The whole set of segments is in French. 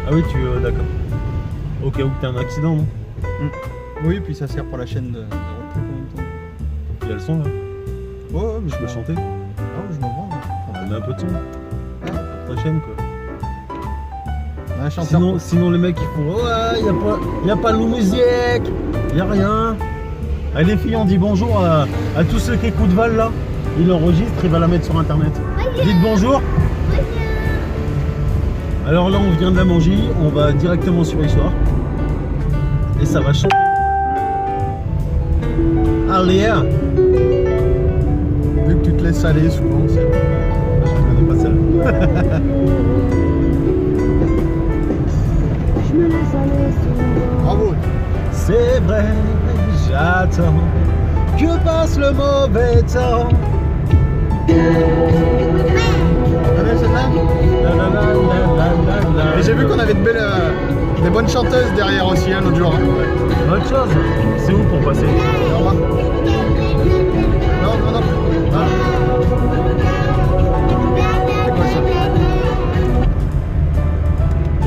Ah oui, d'accord. Au cas où t'as un accident, non? Oui, puis ça sert pour la chaîne de repos en même temps. Il y a le son là. Ouais, mais Je peux chanter. Ah ouais, je m'en branle. On met un peu de son. Pour ta chaîne quoi. Un chanteur. Sinon les mecs ils font ouais, y a pas de musique, y a rien. Allez les filles, on dit bonjour à tous ceux qui écoutent Val là. Il l'enregistre, il va la mettre sur internet. Dites bonjour. Alors là on vient de la manger, on va directement sur Histoire. Et ça va changer. Allez. Vu que tu te laisses aller souvent, c'est... Je connais pas celle-là. Bravo. C'est vrai, j'attends que passe le mauvais temps. Et j'ai vu qu'on avait des bonnes chanteuses derrière aussi l'autre jour. Autre chose, c'est où pour passer? Au revoir. Non. Ah. C'est quoi ça?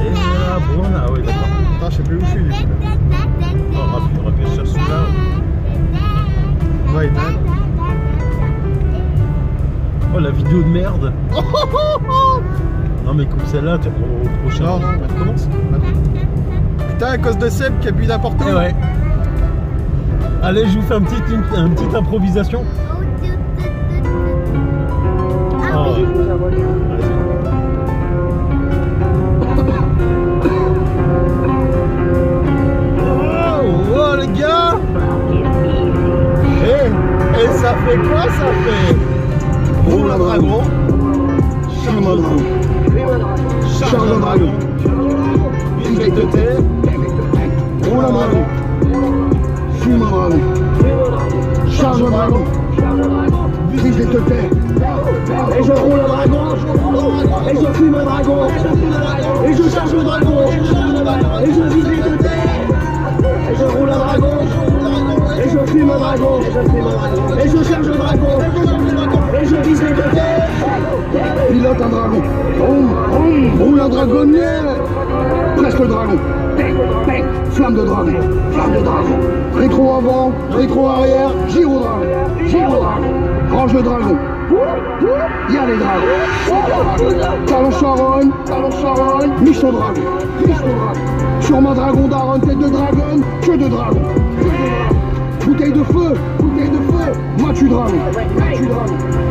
Et la Bruna, oui d'accord. Attends, je sais plus où je suis. Oh, rapide, je cherche celui-là. Ouais, Oh la vidéo de merde. Non mais coupe celle-là, au prochain. Non, on commence. Putain, à cause de Seb qui appuie n'importe où. Eh ouais. Allez, je vous fais une petite improvisation. Oh. Oh les gars. Et ça fait quoi? Ça fait roule un dragon, charge un dragon, charge un dragon, vise les deux têtes, roule un dragon, fume un dragon, charge un dragon, vise les deux têtes. Et je roule un dragon, et je fume un dragon, et je charge le dragon, et je vise les deux têtes. Et je roule un dragon, et je fume un dragon, et je charge un dragon, et je vise les deux têtes. Pilote un dragon. Roule un dragonnier. Presque dragon. Flamme de dragon. Rétro avant, rétro arrière, gyro dragon. Range le dragon. Y'a les dragons. Talon charogne, Michon dragon. Sur ma dragon daronne, tête de dragon, queue de dragon. Bouteille de feu, matu dragon.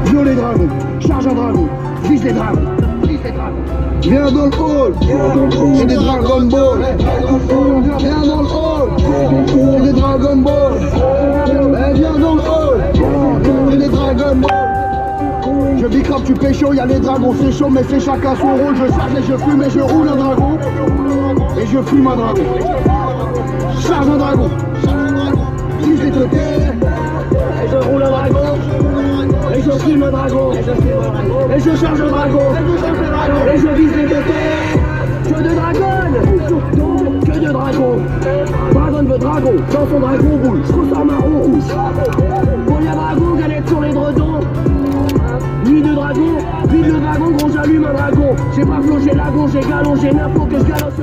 Violet dragon, charge un dragon, vise les dragons. Viens dans le hall, c'est des Dragon Ball. Viens dans le hall, c'est des Dragon Ball. Viens dans le hall, c'est des Dragon Ball. Je bicrape, tu pécho, y'a les dragons, c'est chaud, mais c'est chacun son rôle. Je charge et je fume et je roule un dragon. Et je fume un dragon. Charge un dragon. Vise les deux têtes. Et je roule un dragon. Et je fume un dragon. Et je charge un dragon. Et je vise les deux têtes. Que de dragon. Que de dragon. Dragon veut dragon. Dans son dragon roule. Je ressors marron rouge. Pour y'a dragon, galette sur les dredons. Nuit de dragon, vide le dragon, gros j'allume un dragon. J'ai pas flot, j'ai lagon, j'ai galon, j'ai l'info que je galoche ce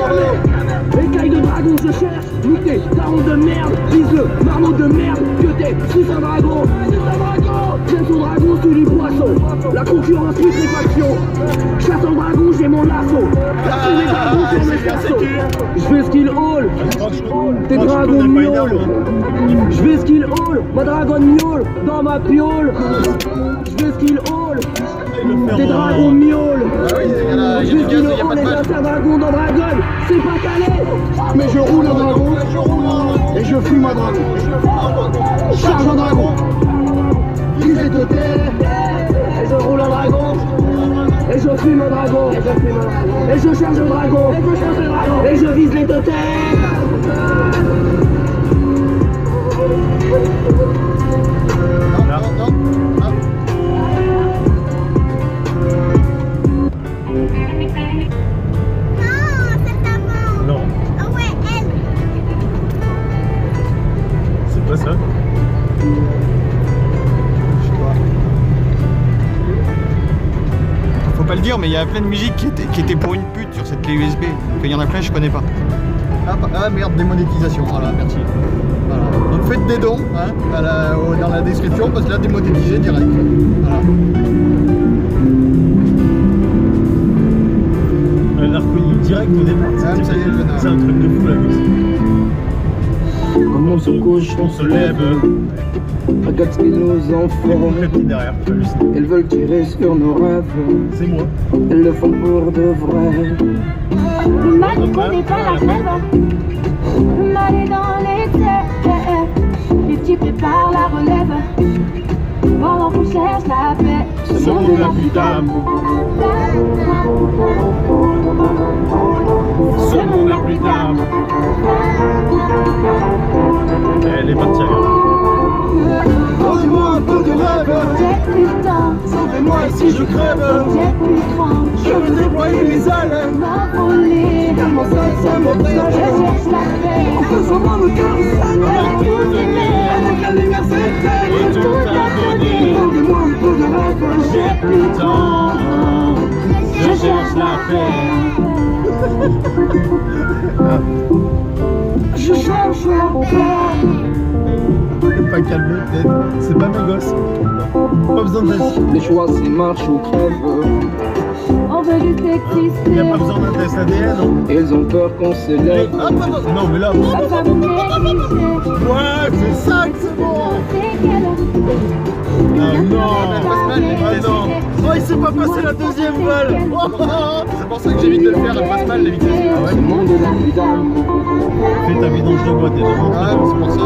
jamais. Écaille de dragon, je cherche, muté, daron de merde, vise le marmot de merde, que t'es, suis un dragon. J'aime ton dragon, sous du poisson, la concurrence, putréfaction. Chasse en dragon, j'ai mon lasso. Tous les dragons sur mes persos. Je fais skill all, tes dragons miaulent. Je vais skill all, ma dragon miaule dans ma piole. Je vais skill all, tes dragons miaulent. Je vais skill all, les anciens dragons dans Dragon. C'est pas calé, mais je roule un dragon. Et je fume un dragon. Charge un dragon. Vise les deux têtes. Et je roule un dragon. Et je fume un dragon. Et je charge un dragon. Et je vise les deux têtes. Non. C'est pas ça. Faut pas le dire, mais il y a plein de musiques qui étaient pour une pute sur cette clé USB. Il y en a plein, je connais pas. Ah merde, démonétisation, voilà, merci. Voilà. Donc faites des dons hein, dans la description parce que là, démonétisé direct. Voilà. Elle a reconnu direct au départ. Ça y est, C'est un truc de fou la musique. Comme on se couche, On se lève. regarde ce qu'ils nous ont Les fait. concrétis derrière, tu hallucines. Elles veulent tirer sur nos rêves. C'est moi. Elles le font pour de vrai. Le mal ne connaît pas la trêve. Le mal est dans les têtes. Les petits préparent la relève. Pendant qu'on cherche la paix. Ce monde n'a plus d'âme. Ce monde n'a plus d'âme. Elle est partie ailleurs. Donnez-moi un peu de rêve. J'ai plus de temps. Sauvez-moi ici, je crève. J'ai plus de cran. Je veux déployer mes ailes. M'envoler. Tellement seul, ça Je m'obsède. cherche la paix. En faisant mon cœur saigne. Avec tous tes mains. Avec la lumière s'éteint. Et tout à donner. Donnez-moi un peu de rêve. J'ai plus de temps. Je cherche la paix. Je cherche la paix. Pas calmé, peut-être. C'est pas mes gosses. Pas besoin de test. Les choix, c'est marche ou crève. On veut juste Il n'y exister. a pas besoin d'un test ADN. Hein. Ils ont peur qu'on s'élève. Ah, non, mais là. La femme négligée. Ouais, c'est ça que c'est bon. C'est qu'elle. Ah non. Ah non. Oh, il s'est pas passé la deuxième balle. Oh, c'est pour ça que j'évite de le faire. Elle passe mal les vitesses. Ah Ce ouais. monde n'a plus d'âme. Fais ta vidange de boîte. Ah ouais, c'est pour ça.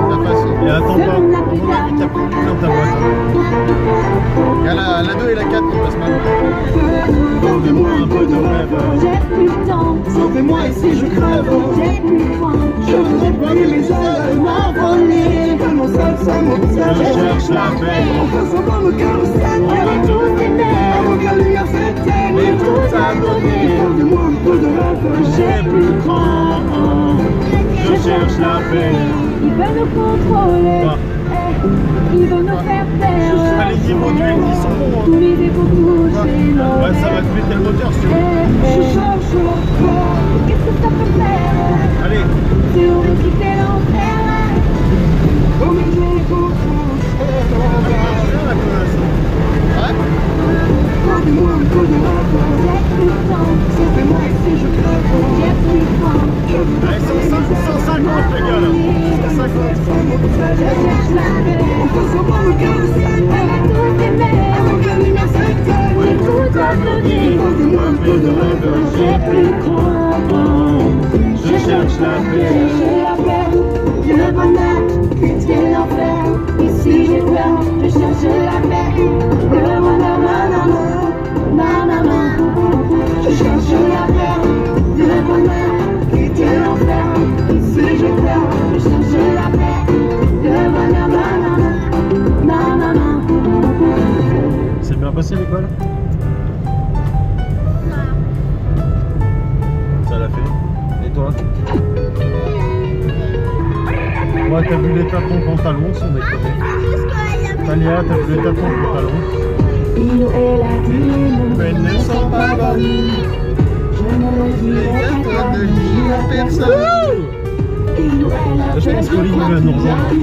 Ça passe. Et attends pas. On évite ta plein ta boîte. Il y a la 2 et la 4 qui passent mal. Donnez-moi un peu de rêve. J'ai plus de temps. Sauvez-moi ici, je crève. J'ai plus de cran. Je veux déployer mes ailes. M'envoler. Tellement seul, ça Je m'obsède. cherche la paix. En faisant mon cœur saigne. Avec tous tes mains. Avant que la lumière s'éteigne. Et tout à donner. Donnez-moi un peu de rêve. J'ai plus de cran. Je cherche la paix. Ils veulent nous contrôler. Bah. Ils veulent nous faire perdre. Ah, les niveaux d'huile qui sont bons. Tous les égos touchés. Ouais, ça va te péter le moteur si tu veux. Je cherche la paix. Qu'est-ce que ça peut faire? Allez. C'est horrible quitter l'enfer. Comme je vous Donnez-moi un peu de rêve. J'ai plus de temps. Sauvez-moi ici, je crève. J'ai plus de cran. Allez, 150 les gars là. 150. Je cherche la paix. En faisant mon cœur saigne. Avec tous tes mains. Avant que la lumière s'éteigne. Et tout à donner. Donnez-moi un peu de rêve. J'ai plus de cran. Je cherche la paix. Chercher la paix, le bonheur, quitter l'enfer. Ici j'ai peur, je cherche la paix, le bonheur, nanana, nanana. Je cherche la paix, le bonheur, quitter l'enfer. Ici j'ai peur, je cherche la paix, le bonheur, nanana, nanana. C'est bien passé l'école? Ça l'a fait. Et toi? Ouais, t'as vu l'état de ton pantalon, son déconné. Talia, t'as vu l'état de ton pantalon? Il et la dîme, Mais elles ne sont pas bonnes. je ne le dirai qu'à toi, Personne. Je pense que Lily va nous rejoindre. Ah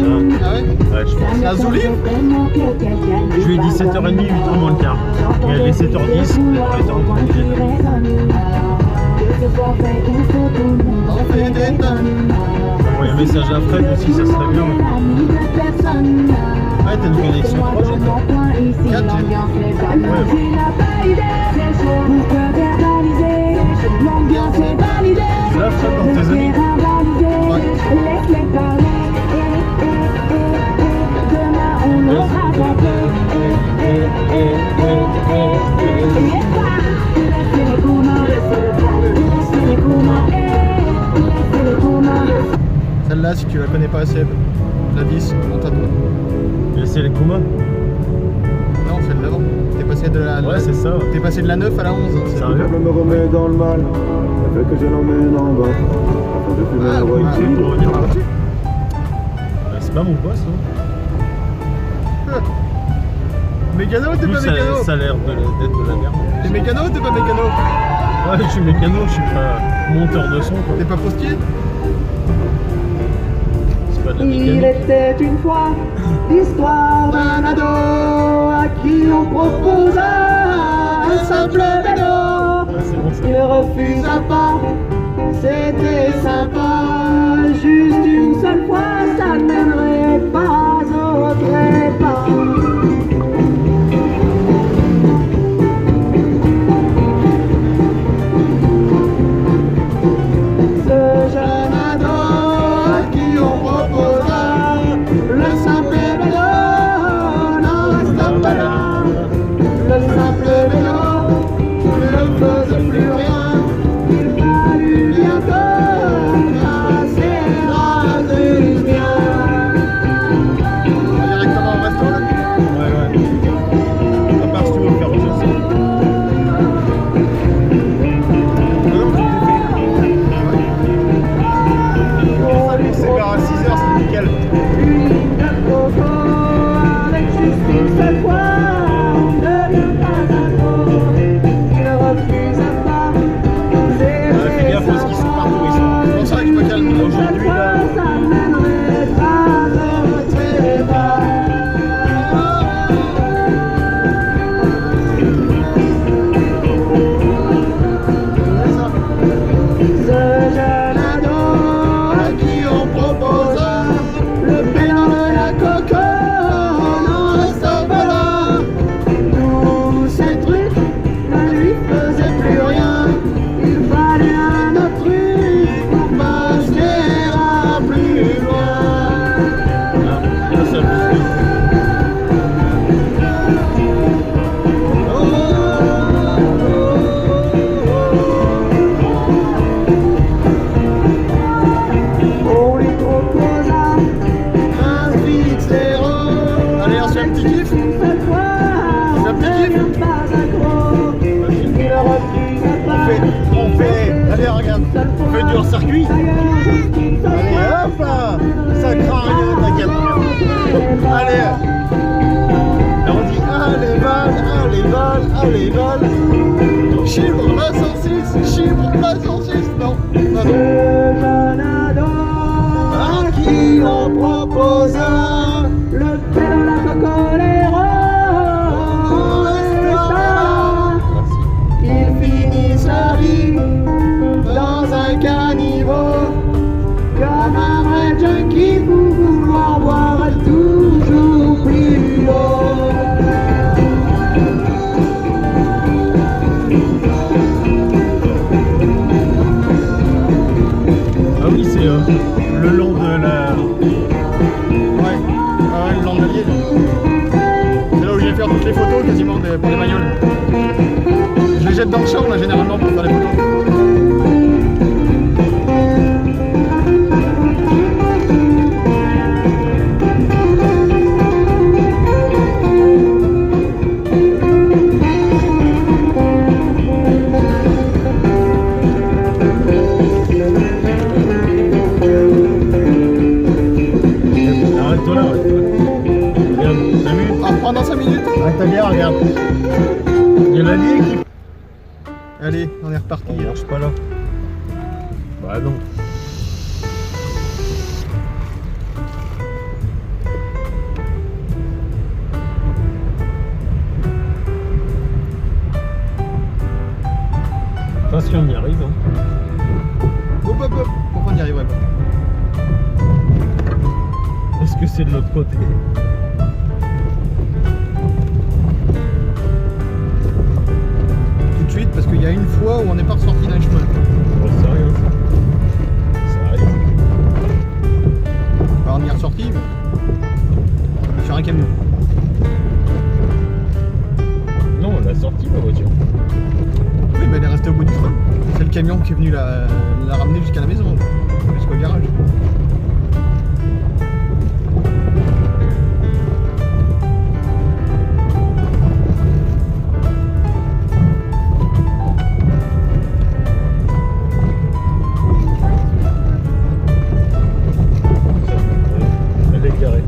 ouais. Ouais, je pense. La Zouli. Je Je lui ai dit 7h30, 8h moins le quart. Et elle est 7h10, elle est en train de On fait des tonnes. envoyer un message à Fred aussi, ça serait bien. Ouais, t'as une connexion 3G. 4G. Tu l'as Fred dans tes amis? Laisse-les parler. Demain on aura tenté. Laissez-les communs. Laissez-les communs. Laissez-les communs. Celle-là, si tu la connais pas assez, la 10, monte à toi. Laissez les Kuma. Non, celle d'avant. T'es passé de la. Ouais, c'est ça. T'es passé de la 9 à la 11. C'est Sérieux? Le diable me remet dans le mal, elle veut que je l'emmène en bas, afin de fumer Ah, un oui, white C'est tea. pour revenir là-dessus. Ouais, c'est pas mon boss, hein. Mécano ou t'es pas mécano? Ça a l'air d'être de la merde. T'es mécano ou t'es pas mécano? Ouais, je suis mécano, je suis pas monteur de son quoi. T'es pas postier? C'est pas de la Il mécano. était une fois l'histoire d'un ado à qui on proposa un simple vélo. Ouais, c'est bon ça. Il refusa pas, c'était sympa. Juste une seule fois, ça ne mènerait pas au trépas. Ce jeune ado à qui on proposa le simple vélo n'en resta pas là. Le simple vélo ne faisait plus rien. Il fallut bientôt passer à du bien. Directement au resto là? Ouais. À part si tu veux me faire autre chose. C'est vers 6h, c'est nickel. Une ligne de coco avec juste une seule fois ne devient pas un gros. Il refusa pas, Fais gaffe parce qu'ils sont partout, ils sont. C'est pour ça que je me calme Aujourd'hui là. ça mènerait pas au trépas. Ce jeune ado à qui on proposa le pédant de la coco n'en resta pas là. Tous ces trucs ne lui faisaient plus rien. Il fallait un autre truc pour passer à plus loin. Là, ça bouge. On lui proposa un fixe zéro. Allez, on se fait un petit kiff. Une seule fois, C'est un petit kiff. ne pas accro. Il refusa pas. On fait. Allez, regarde. On fait du hors-circuit. Allez, hop là. Ça craint rien, t'inquiète. Allez. Et on dit allez Val, allez Val. Chibre la 106, chibre la 106. Non, non, Ce non. jeune ado à qui on proposa le pédalo, la cocolero resta. Il finit sa vie dans un caniveau comme un vrai junkie pour vouloir voir toujours plus haut. Ah oui, c'est le long de la. Ouais, le long de l'Allier. C'est là où je vais faire toutes les photos quasiment pour les bagnoles. Je les jette dans le champ là généralement pour faire les photos. Arrête-toi là, arrête-toi là. Regarde, t'as vu? Ah, pendant 5 minutes. Arrête ta bière, regarde. Il y a l'allié qui. Allez, on est reparti. Il marche pas là. Bah non. Attention, on y arrive. Hein. Hop, hop, hop. Pourquoi on n'y arriverait pas? Parce que c'est de l'autre côté. Tout de suite, parce qu'il y a une fois où on n'est pas ressorti d'un chemin. Bon, c'est rien ça. Ça arrive. Alors, on y est ressorti, mais sur un camion. Non, on l'a sorti la voiture. Oui, mais elle est restée au bout du chemin. C'est le camion qui est venu la ramener jusqu'à la maison, jusqu'au garage. Elle est carrée.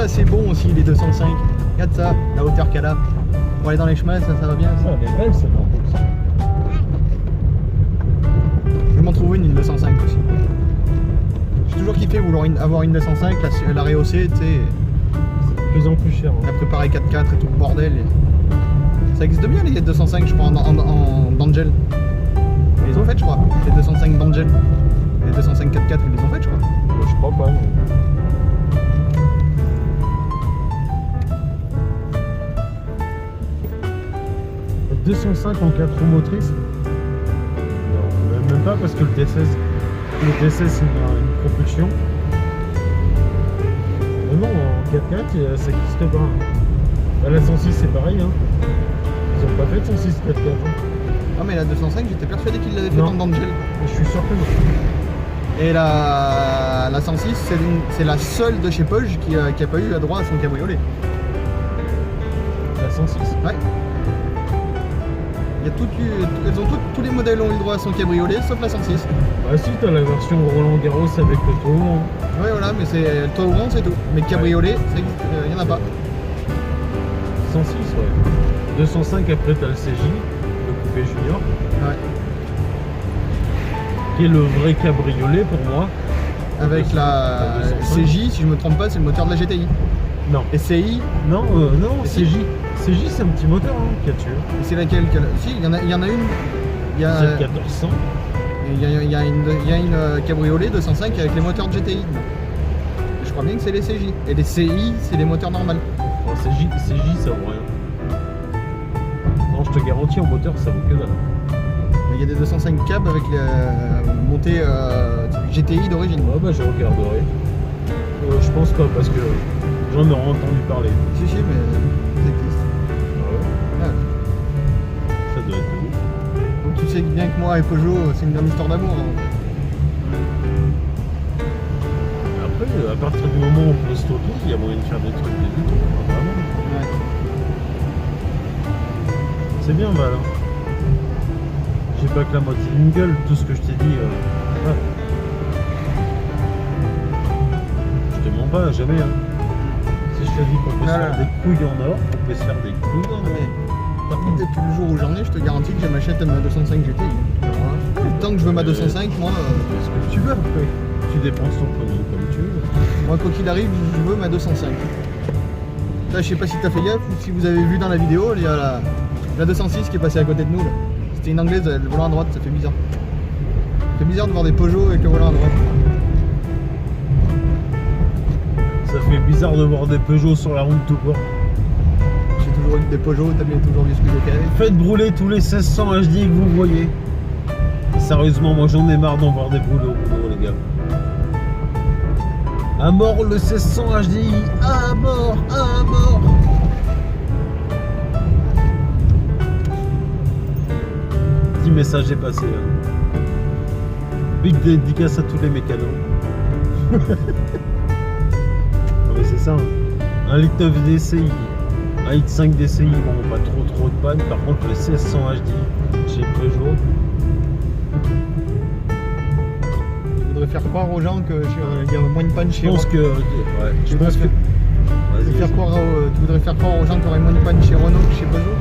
assez bon aussi les 205. Regarde ça, la hauteur qu'elle a. Pour aller dans les chemins, ça va bien. Ça, elle est belle, c'est bon. Je vais m'en trouver une 205 aussi. J'ai toujours kiffé vouloir avoir une 205, la rehausser, tu sais, C'est de plus en plus cher. la préparer 4x4 et tout le bordel. Ça existe bien les 205, je crois, en d'Angel. Ils les ont faites, je crois, les 205 d'Angel. Les 205 4x4, ils les ont faites, je crois. Je crois pas. Mais... 205 en 4 roues motrices? Non, même pas parce que le T16 c'est une propulsion. Mais non, en 4x4 ça n'existe pas. À la 106 c'est pareil. Hein. Ils ont pas fait de 106 4x4. Hein. Ah mais la 205, j'étais persuadé qu'ils l'avaient fait Non. en d'Angel. Je suis sûr que non. Et la 106, c'est la seule de chez Peugeot qui a pas eu à droit à son cabriolet. La 106. Ouais. Il y a tous les modèles ont eu le droit à son cabriolet, sauf la 106. Bah si, t'as la version Roland Garros avec le toit. Ouais voilà, mais c'est le toit ouvrant, c'est tout. Mais cabriolet, il n'y en a pas. 106, ouais. 205, après t'as le CJ, le coupé junior, Ouais. qui est le vrai cabriolet pour moi. Avec la 205. CJ, si je me trompe pas, c'est le moteur de la GTI. Non. Et CI, Non, Et CJ. CJ, c'est un petit moteur hein, qu'il y a dessus. c'est laquelle Si, il y en a une. Il y a, C'est le 1400. il y a une cabriolet 205 avec les moteurs de GTI. Je crois bien que c'est les CJ. Et les CI, c'est les moteurs normales. Enfin, CJ, ça vaut rien. Non, je te garantis, en moteur, ça vaut que dalle. Mais il y a des 205 cab avec les montées GTI d'origine. Ouais, bah je regarderai. Je pense pas, parce que j'en ai entendu parler. Si, mais ça existe. Ah ouais. Ouais. Ça doit être ouf. Donc tu sais bien que moi et Peugeot, c'est une grande histoire d'amour. Hein. Après, à partir du moment où on peut stocker, il y a moyen de faire des trucs des deux. Vraiment. Ouais. C'est bien mal. Hein. J'ai pas que la moitié d'une gueule, tout ce que je t'ai dit. Ouais. Je te mens pas, jamais. Hein. Si je te dis qu'on peut se faire des couilles en or, on peut se faire des couilles en or. Mais, par contre, depuis le jour où j'en ai, je te garantis que je m'achète ma 205 GTI. Alors, hein, tant que je veux ma 205, moi, Ce que tu veux après. Tu dépenses ton pognon comme tu veux. moi, quoi qu'il arrive, je veux ma 205. Là, je sais pas si t'as fait gaffe ou si vous avez vu dans la vidéo, il y a la 206 qui est passée à côté de nous. Là. C'était une anglaise, le volant à droite, ça fait bizarre. Ça fait bizarre de voir des Peugeot avec le volant à droite. Ça fait bizarre de voir des Peugeot sur la route tout court. J'ai toujours eu des Peugeot, t'as bien toujours vu ce que j'ai fait avec. Faites brûler tous les 1600 HD que vous voyez. Sérieusement, moi j'en ai marre d'en voir des brûlés au boulot, les gars. À mort le 1600 HDI, à mort, à mort. Petit message est passé. Hein. Big dédicace à tous les mécanos. Non mais c'est ça. Hein. Un litre 9 DCI, un litre 5 DCI, bon pas trop de panne. Par contre le 1600 HDI chez Peugeot. Je voudrais faire croire aux gens qu'il y a moins de panne chez Je pense Renault. que. Ouais, je pense que. Vas-y, Tu vas-y. voudrais faire croire aux gens qu'il y aurait moins de panne chez Renault que chez Peugeot.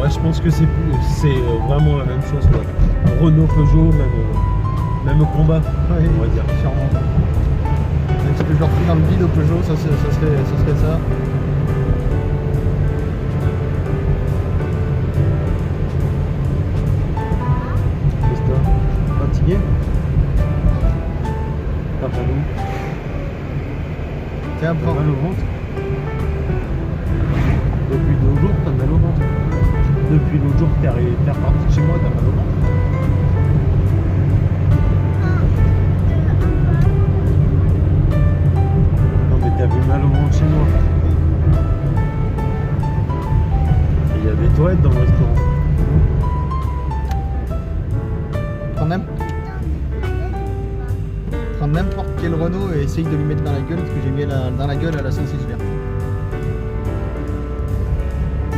Ouais, je pense que c'est vraiment la même chose. Ouais. Renault, Peugeot, même combat, Ouais, on va dire. sûrement. Même si je leur fous dans le vide au Peugeot, ça serait ça. Qu'est-ce que t'as? Fatigué? T'as mal où? Tiens, T'as prends. mal au ventre? Depuis 2 jours, t'as mal au ventre. Depuis l'autre jour que t'es reparti de chez moi, t'as mal au ventre. Non mais t'avais mal au ventre chez moi. Et il y a des toilettes dans le restaurant. Prends n'importe quel Renault et essaye de lui mettre dans la gueule ce que j'ai mis dans la gueule à la 106 vert.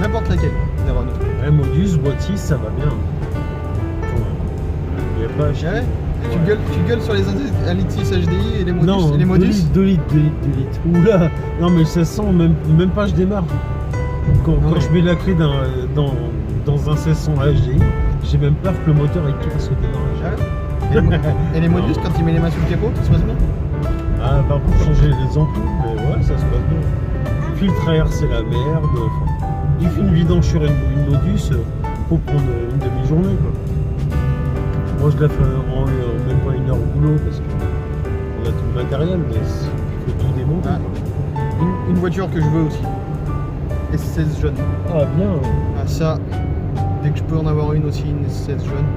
N'importe laquelle des Renault. Ouais, Modus, boîtier, ça va bien. Il n'y a pas à chier. Ouais. Tu gueules sur les Alexis HDI et les Modus Non, et les 2 Modus. litres, 2 litres, 2 litres, 2 litres. Oula, non mais ça sent, même pas je démarre. Quand je mets la clé dans un 1600 HDI, j'ai même peur que le moteur il casse au démarrage. Et les Modus, quand il met les mains sous le capot, ça se passe bien. Ah, par contre, changer les ampoules, mais ouais, ça se passe bien. Filtre à air, c'est la merde. Enfin, il fait une vidange sur une Modus, faut prendre une demi-journée quoi. Moi je la fais en même pas 1 heure au boulot parce qu'on a tout le matériel, mais il faut tout démonter. Ah. Quoi. Une voiture que je veux aussi. S16 jaune. Ah bien. Ah ça, dès que je peux en avoir une aussi, une S16 jaune.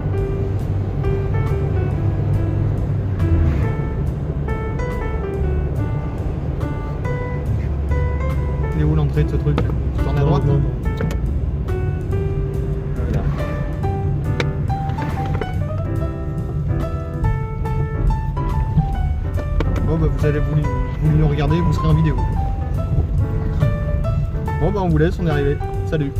Il est où l'entrée de ce truc là? Tu tournes à droite non, là non. Voilà. Bon bah vous allez voulu nous regarder, vous serez en vidéo. Bon bah on vous laisse, on est arrivé. Salut.